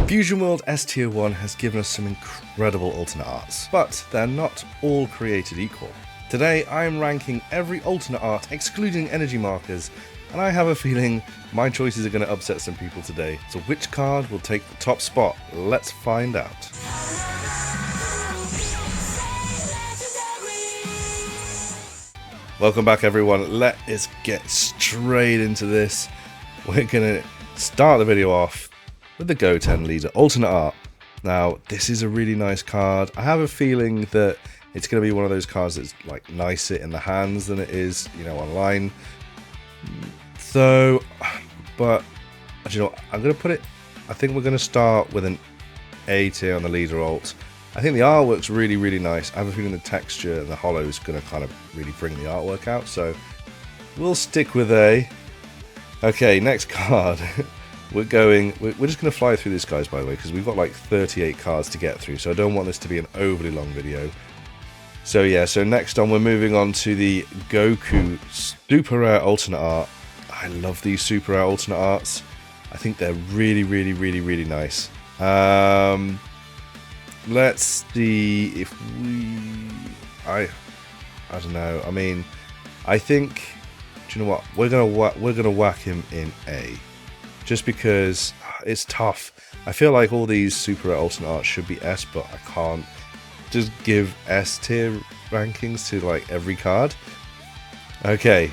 Fusion World ST01 has given us some incredible alternate arts, but they're not all created equal. Today I am ranking every alternate art excluding energy markers, and I have a feeling my choices are going to upset some people today. So which card will take the top spot? Let's find out. Welcome back everyone, let us get straight into this. We're going to start the video off with the Goten Leader Alternate Art. Now this is a really nice card. I have a feeling that it's going to be one of those cards that's like nicer in the hands than it is, you know, online. So, but you know, I'm going to put it, I think we're going to start with an A tier on the Leader Alt. I think the artwork's really nice. I have a feeling the texture and the hollow is going to kind of really bring the artwork out, so we'll stick with A. Okay, next card. we're just going to fly through this, guys, by the way, because we've got like 38 cards to get through, so I don't want this to be an overly long video. So yeah, so next on we're moving on to the Goku Super Rare Alternate Art. I love these Super Rare Alternate Arts. I think they're really nice. Let's see if I don't know. I mean, I think, do you know what? We're gonna whack him in A, just because it's tough. I feel like all these Super Rare Alternate Arts should be S, but I can't just give S tier rankings to like every card. Okay,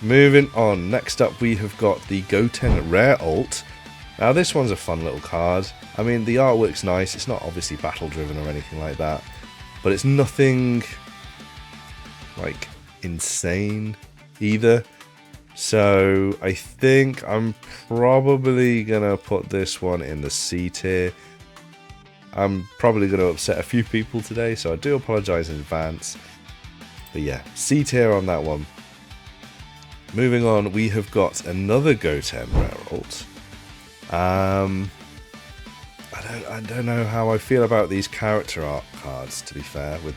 moving on. Next up we have got the Goten Rare Alt. Now this one's a fun little card. I mean, the artwork's nice. It's not obviously battle driven or anything like that, but it's nothing like insane either. So I think I'm probably gonna put this one in the C tier. I'm probably going to upset a few people today, so I do apologise in advance. But yeah, C tier on that one. Moving on, we have got another Goten Rare Alt. I don't know how I feel about these character art cards, to be fair, with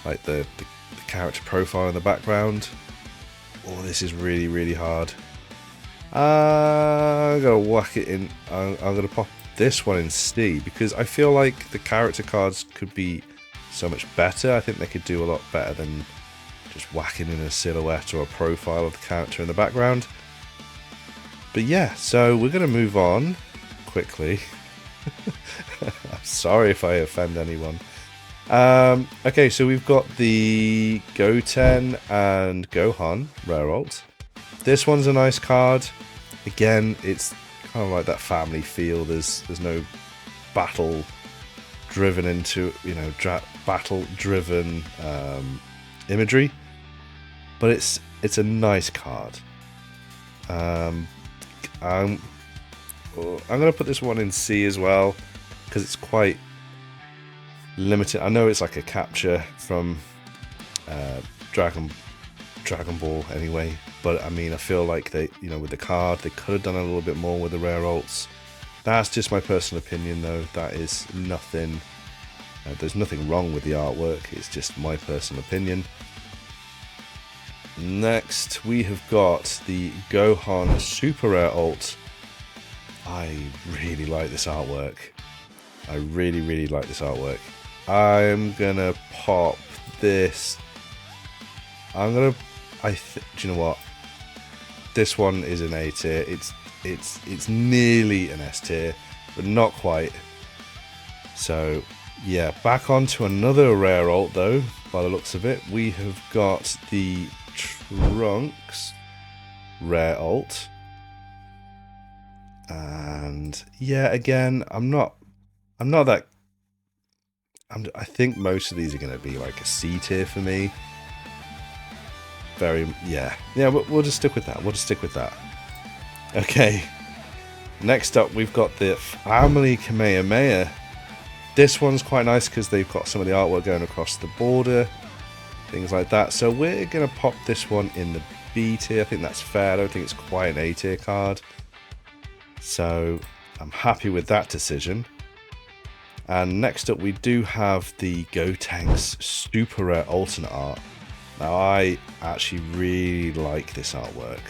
like the character profile in the background. Oh, this is really hard. I'm going to whack it in. I'm going to pop this one in C, because I feel like the character cards could be so much better. I think they could do a lot better than just whacking in a silhouette or a profile of the character in the background. But yeah, so we're going to move on quickly. I'm sorry if I offend anyone. Okay, so we've got the Goten and Gohan Rare Alt. This one's a nice card. Again, it's kind of like that family feel. There's no battle driven into, you know, battle driven imagery, but it's a nice card. I'm gonna put this one in C as well, because it's quite limited. I know it's like a capture from Dragon Ball anyway, but I mean, I feel like they, you know, with the card they could have done a little bit more with the rare alts. That's just my personal opinion though. That is nothing, there's nothing wrong with the artwork, it's just my personal opinion. Next we have got the Gohan Super Rare Alt. I really like this artwork. I really like this artwork. I'm gonna pop this. Do you know what? This one is an A tier. It's nearly an S tier, but not quite. So yeah, back onto another rare alt though. By the looks of it, we have got the Trunks Rare Alt, and yeah, again, I think most of these are going to be like a C tier for me. Yeah, we'll just stick with that. Okay, next up we've got the Family Kamehameha. This one's quite nice because they've got some of the artwork going across the border, things like that. So we're going to pop this one in the B tier. I think that's fair. I don't think it's quite an A tier card, so I'm happy with that decision. And next up we do have the Gotenks Super Rare Alternate Art. Now I actually really like this artwork.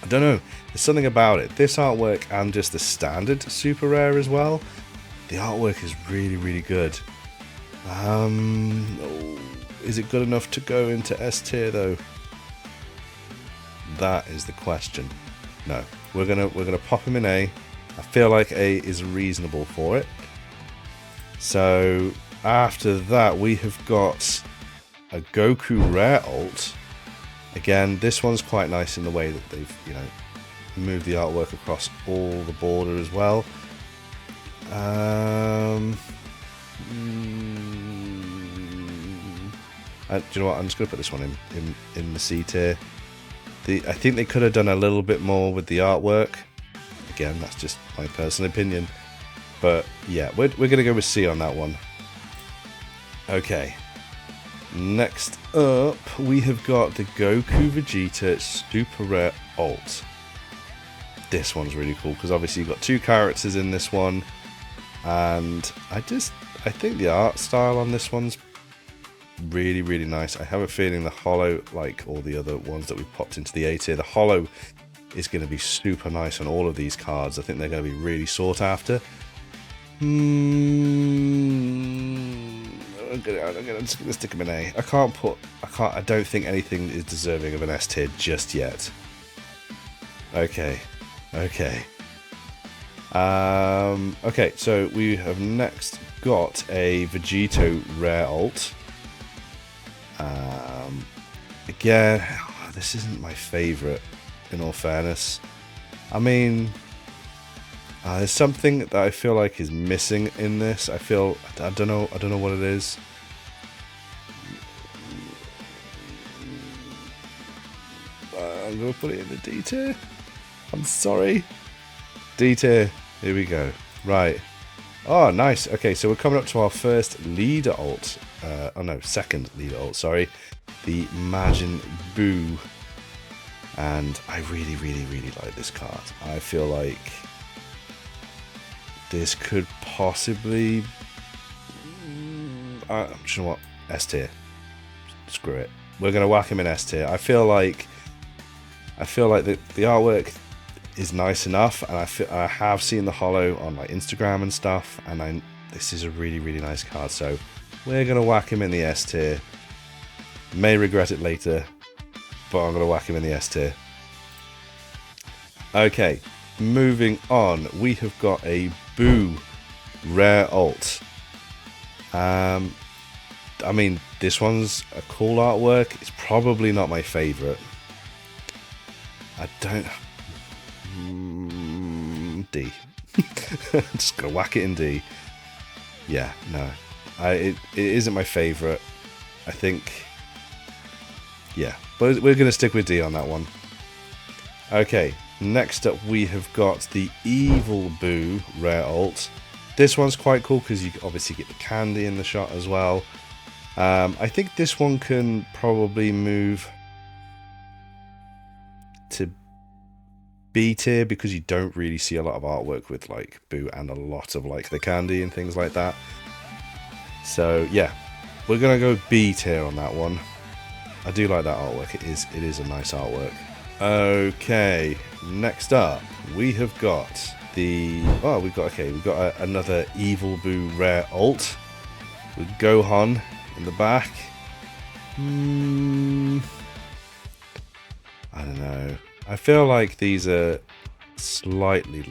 I don't know, there's something about it. This artwork and just the standard super rare as well. The artwork is really, really good. Is it good enough to go into S tier though? That is the question. No, we're gonna pop him in A. I feel like A is reasonable for it. So after that, we have got a Goku rare alt. Again, this one's quite nice in the way that they've, you know, moved the artwork across all the border as well. Do you know what? I'm just gonna put this one in the C tier. I think they could have done a little bit more with the artwork. Again, that's just my personal opinion. But yeah, we're gonna go with C on that one. Okay. Next up, we have got the Goku Vegeta Super Rare Alt. This one's really cool because obviously you've got two characters in this one, and I think the art style on this one's really, really nice. I have a feeling the holo, like all the other ones that we've popped into the A tier, the holo is going to be super nice on all of these cards. I think they're going to be really sought after. I'm just gonna stick them in A. I don't think anything is deserving of an S tier just yet. Okay. Okay, so we have next got a Vegito rare alt. Again, this isn't my favourite, in all fairness. I mean, there's something that I feel like is missing in this. I don't know what it is. I'm gonna put it in the D tier. I'm sorry. D tier. Here we go. Right. Oh, nice. Okay, so we're coming up to our first leader alt. Second leader alt, sorry. The Majin Buu. And I really, really, really like this card. I feel like this could possibly... you know what? S tier. Screw it. We're going to whack him in S tier. I feel like the artwork is nice enough, and I have seen the holo on like Instagram and stuff, and this is a really, really nice card, so we're gonna whack him in the S tier. May regret it later, but I'm gonna whack him in the S tier. Okay, moving on, we have got a Buu rare alt. I mean, this one's a cool artwork. It's probably not my favorite. D. Just gonna whack it in D. Yeah, no. It isn't my favourite. I think... yeah, but we're gonna stick with D on that one. Okay, next up we have got the Evil Buu rare alt. This one's quite cool because you obviously get the candy in the shot as well. I think this one can probably move to B tier because you don't really see a lot of artwork with like Buu and a lot of like the candy and things like that. So yeah, we're gonna go B tier on that one. I do like that artwork. It is a nice artwork. Okay, next up we have got we've got another Evil Buu rare alt with Gohan in the back. I don't know. I feel like these are slightly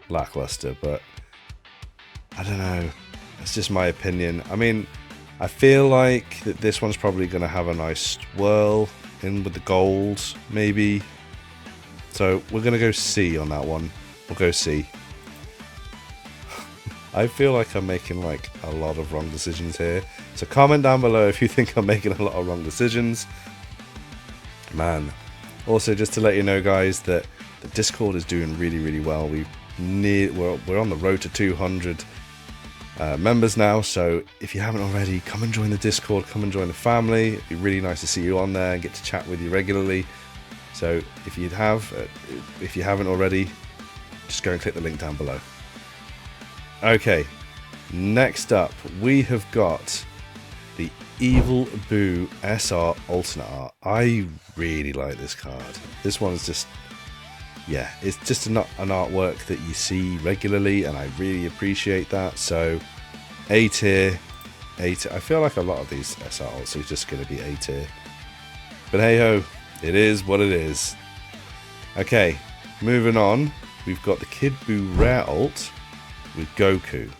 lackluster, but I don't know. That's just my opinion. I mean, I feel like that this one's probably going to have a nice swirl in with the gold, maybe. So we're going to go C on that one. We'll go C. I feel like I'm making like a lot of wrong decisions here. So comment down below if you think I'm making a lot of wrong decisions. Man. Also, just to let you know, guys, that the Discord is doing really, really well. We're on the road to 200 members now. So if you haven't already, come and join the Discord. Come and join the family. It'd be really nice to see you on there and get to chat with you regularly. So if you haven't already, just go and click the link down below. Okay, next up we have got the Evil Boo SR Alternate Art. I really like this card. This one's just, yeah, it's just an artwork that you see regularly, and I really appreciate that. So, A tier, A tier. I feel like a lot of these SR alts are just going to be A tier. But hey ho, it is what it is. Okay, moving on. We've got the Kid Buu Rare Alt with Goku.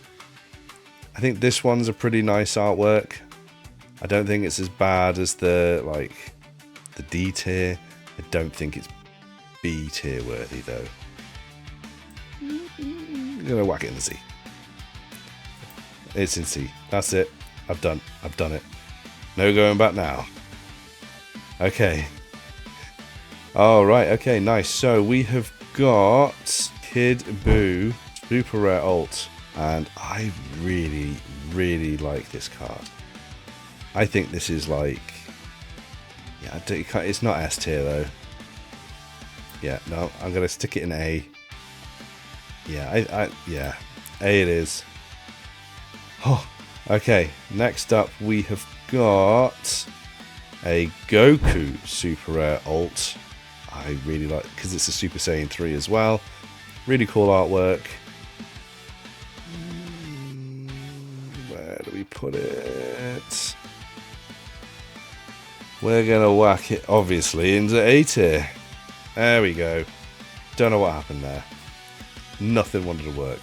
I think this one's a pretty nice artwork. I don't think it's as bad as the D tier. I don't think it's B tier worthy though. I'm gonna whack it in the C. It's in C. That's it. I've done it. No going back now. Okay. Alright, okay, nice. So we have got Kid Buu Super Rare Alt, and I really, really like this card. I think this is like, yeah, it's not S tier though. Yeah, no, I'm gonna stick it in A. Yeah, yeah, A it is. Oh, okay. Next up, we have got a Goku Super Rare Alt. I really like, because it's a Super Saiyan 3 as well. Really cool artwork. Where do we put it? We're gonna whack it, obviously, into A tier. There we go. Don't know what happened there. Nothing wanted to work.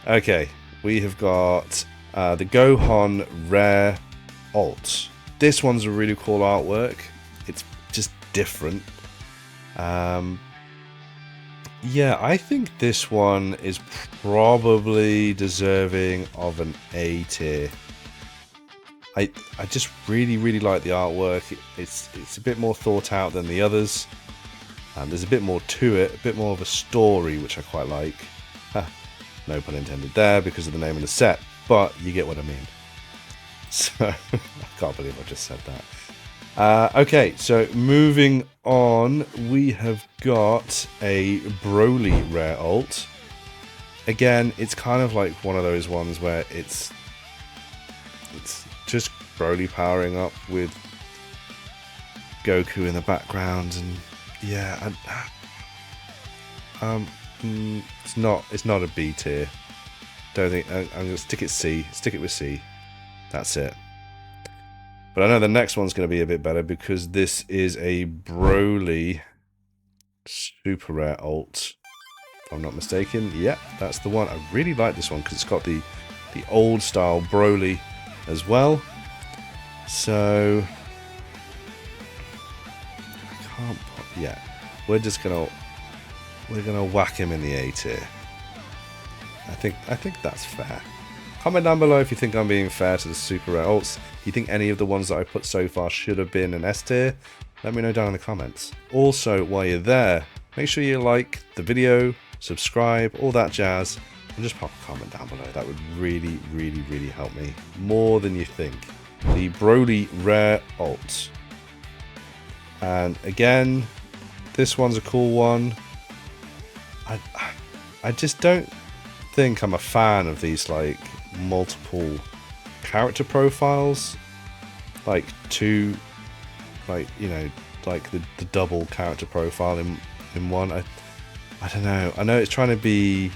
Okay, we have got the Gohan Rare Alt. This one's a really cool artwork. It's just different. Yeah, I think this one is probably deserving of an A tier. I just really, really like the artwork. It's a bit more thought out than the others. There's a bit more to it, a bit more of a story, which I quite like. No pun intended there because of the name of the set, but you get what I mean. So, I can't believe I just said that. Okay, so moving on, we have got a Broly Rare Alt. Again, it's kind of like one of those ones where it's just Broly powering up with Goku in the background, and yeah, it's not a B tier. Don't think I'm gonna stick it C. Stick it with C. That's it. But I know the next one's going to be a bit better because this is a Broly Super Rare Alt. If I'm not mistaken. Yeah, that's the one. I really like this one because it's got the old style Broly as well. So I can't put, yeah. We're gonna whack him in the A tier. I think that's fair. Comment down below if you think I'm being fair to the Super Rare Alts. Do you think any of the ones that I put so far should have been an S tier? Let me know down in the comments. Also, while you're there, make sure you like the video, subscribe, all that jazz, and just pop a comment down below. That would really, really, really help me. More than you think. The Broly Rare Alt. And again, this one's a cool one. I just don't think I'm a fan of these like multiple character profiles, like two, like, you know, like the double character profile in one. I don't know. I know it's trying to be,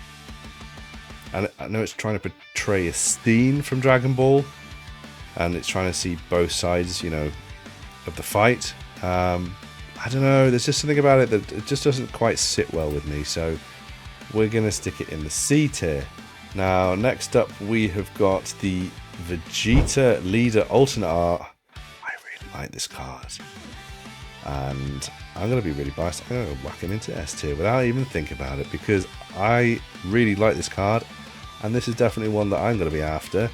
I know it's trying to portray a scene from Dragon Ball, and it's trying to see both sides, you know, of the fight. I don't know. There's just something about it that it just doesn't quite sit well with me. So we're gonna stick it in the C tier. Now, next up, we have got the Vegeta Leader Alternate Art. I really like this card. And I'm going to be really biased. I'm going to whack him into S tier without even thinking about it because I really like this card. And this is definitely one that I'm going to be after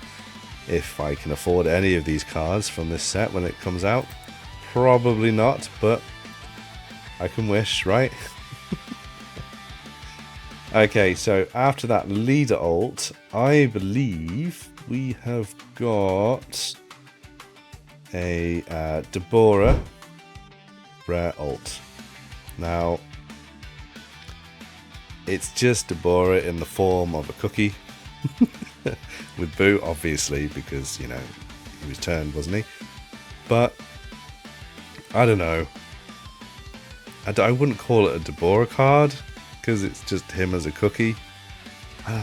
if I can afford any of these cards from this set when it comes out. Probably not, but I can wish, right? Okay, so after that Leader Alt, I believe we have got a Deborah Rare Alt. Now, it's just Deborah in the form of a cookie with Boo, obviously, because, you know, he was turned, wasn't he? But I don't know. I wouldn't call it a Deborah card because it's just him as a cookie. I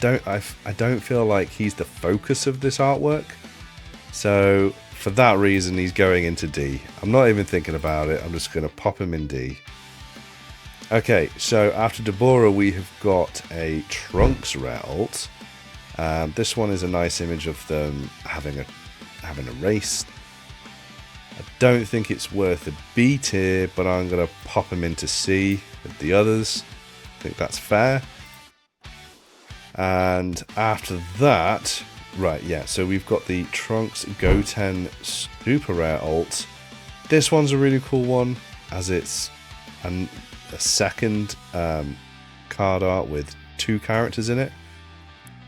don't know. I don't feel like he's the focus of this artwork. So for that reason, he's going into D. I'm not even thinking about it. I'm just going to pop him in D. Okay, so after Deborah, we have got a Trunks rare alt. This one is a nice image of them having a race. I don't think it's worth a B tier, but I'm going to pop him into C with the others. I think that's fair. And after that, right, yeah, so we've got the Trunks Goten Super Rare alt. This one's a really cool one, as it's a second card art with 2 characters in it.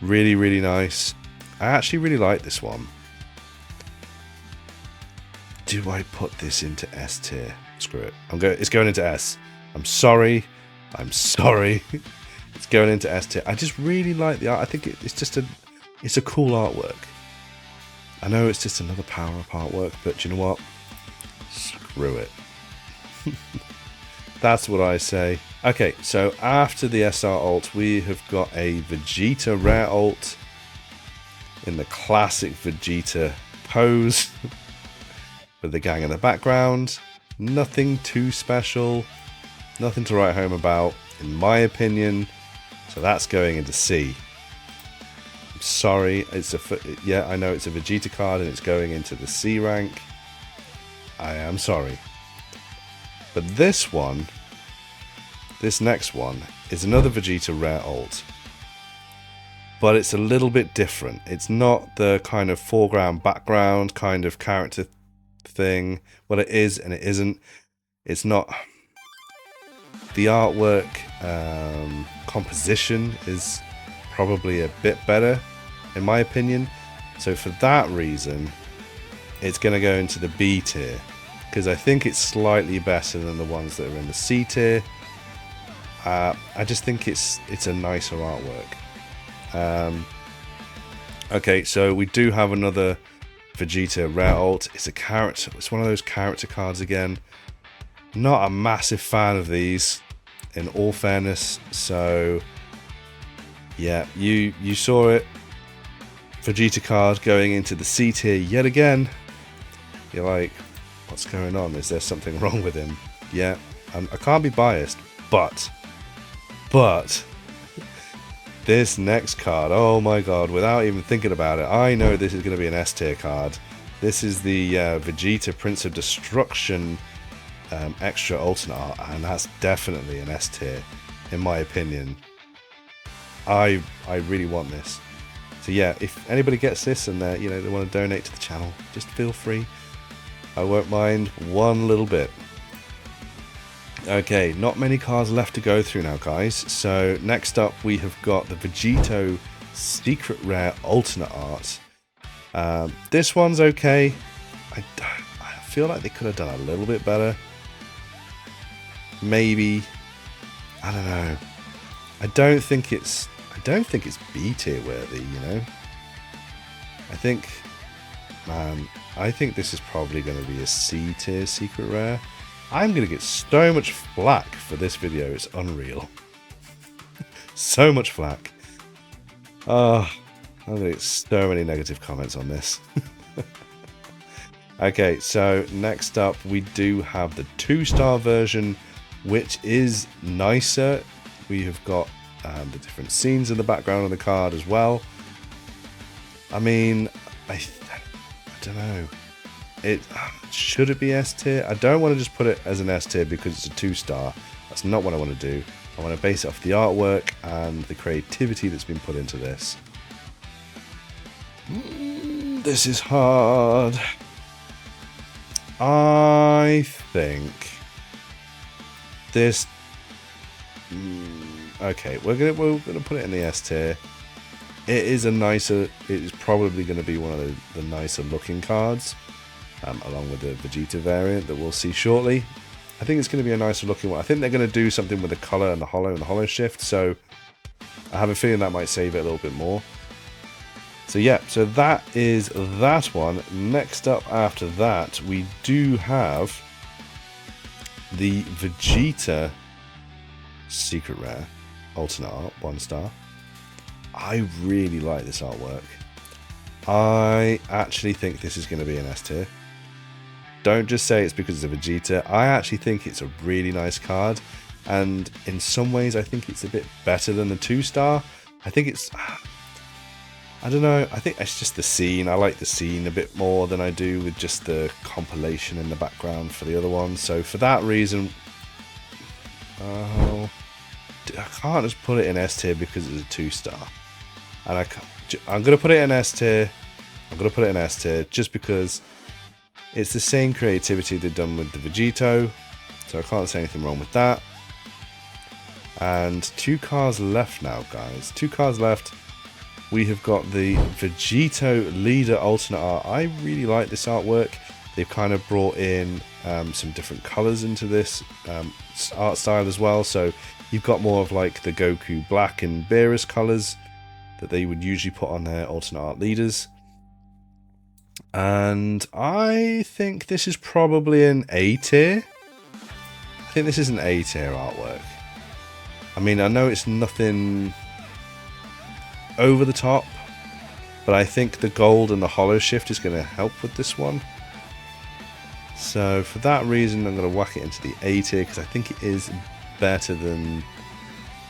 Really, really nice. I actually really like this one. Do I put this into S tier? Screw it. It's going into S. I'm sorry. It's going into S tier. I just really like the art. I think it's a cool artwork. I know it's just another Power Up artwork, but you know what? Screw it. That's what I say. Okay, so after the SR alt, we have got a Vegeta rare alt in the classic Vegeta pose with the gang in the background. Nothing too special, nothing to write home about, in my opinion. So that's going into C. I'm sorry, yeah, I know it's a Vegeta card and it's going into the C rank. I am sorry. But this next one is another Vegeta rare alt. But it's a little bit different. It's not the kind of foreground, background kind of character thing. Well, it is and it isn't. It's not. The artwork composition is probably a bit better, in my opinion. So for that reason, it's going to go into the B tier. Because I think it's slightly better than the ones that are in the C tier. I just think it's a nicer artwork. Okay, so we do have another Vegeta rare alt. It's a character. It's one of those character cards again. Not a massive fan of these, in all fairness. So yeah, you saw it. Vegeta card going into the C tier yet again. You're like, what's going on? Is there something wrong with him? Yeah, I can't be biased, but this next card, oh my god, without even thinking about it, I know this is going to be an S tier card. This is the Vegeta Prince of Destruction extra alternate art, and that's definitely an S tier, in my opinion. I really want this. So yeah, if anybody gets this and they want to donate to the channel, just feel free. I won't mind one little bit. Okay, not many cards left to go through now, guys. So next up we have got the Vegito Secret Rare Alternate Art. This one's okay. I feel like they could have done a little bit better. Maybe. I don't know. I don't think it's B tier worthy, you know. I think this is probably going to be a C tier secret rare. I'm going to get so much flack for this video, it's unreal. So much flack. I'm going to get so many negative comments on this. Okay, so next up we do have the 2-star version, which is nicer. We have got the different scenes in the background of the card as well. I mean, I don't know. Should it be S tier? I don't want to just put it as an S tier because it's a 2-star. That's not what I want to do. I want to base it off the artwork and the creativity that's been put into this. This is hard. I think this. Okay, we're gonna put it in the S tier. It is it is probably going to be one of the nicer looking cards, along with the Vegeta variant that we'll see shortly. I think it's going to be a nicer looking one. I think they're going to do something with the color and the hollow shift, so I have a feeling that might save it a little bit more. So yeah, so that is that one. Next up after that, we do have the Vegeta Secret Rare Alternate Art, 1 star. I really like this artwork. I actually think this is going to be an S tier. Don't just say it's because it's a Vegeta. I actually think it's a really nice card, and in some ways I think it's a bit better than the 2 star. I think it's, I don't know, I think it's just the scene. I like the scene a bit more than I do with just the compilation in the background for the other one. So for that reason, I can't just put it in S tier because it's a 2 star. And I'm going to put it in S tier. I'm going to put it in S tier just because it's the same creativity they've done with the Vegito. So I can't say anything wrong with that. And 2 cards left now, guys. 2 cards left. We have got the Vegito Leader Alternate Art. I really like this artwork. They've kind of brought in some different colors into this art style as well. So you've got more of like the Goku Black and Beerus colors that they would usually put on their alternate art leaders. And I think this is probably an A tier. I think this is an A tier artwork. I mean, I know it's nothing over the top, but I think the gold and the hollow shift is going to help with this one. So for that reason, I'm going to whack it into the A tier because I think it is better than,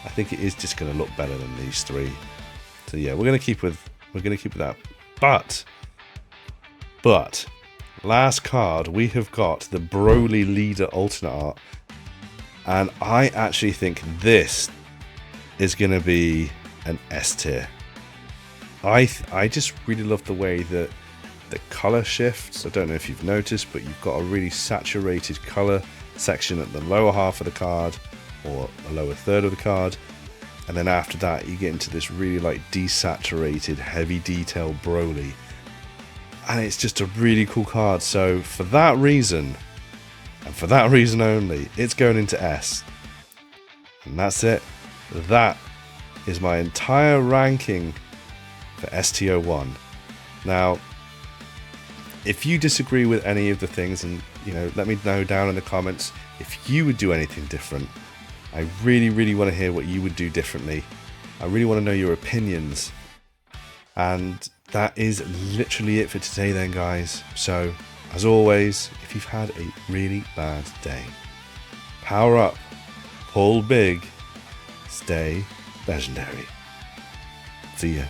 I think it is just going to look better than these 3. So yeah, we're going to keep with that. But last card, we have got the Broly Leader Alternate Art, and I actually think this is going to be an S tier. I just really love the way that the color shifts. I don't know if you've noticed, but you've got a really saturated color section at the lower half of the card, or the lower third of the card, and then after that you get into this really like desaturated, heavy detail Broly, and it's just a really cool card. So for that reason, and for that reason only, it's going into S. And that's it. That is my entire ranking for ST01. Now, if you disagree with any of the things, and you know, let me know down in the comments if you would do anything different. I really want to hear what you would do differently. I really want to know your opinions. And that is literally it for today then, guys. So, as always, if you've had a really bad day, power up, pull big, stay legendary. See ya.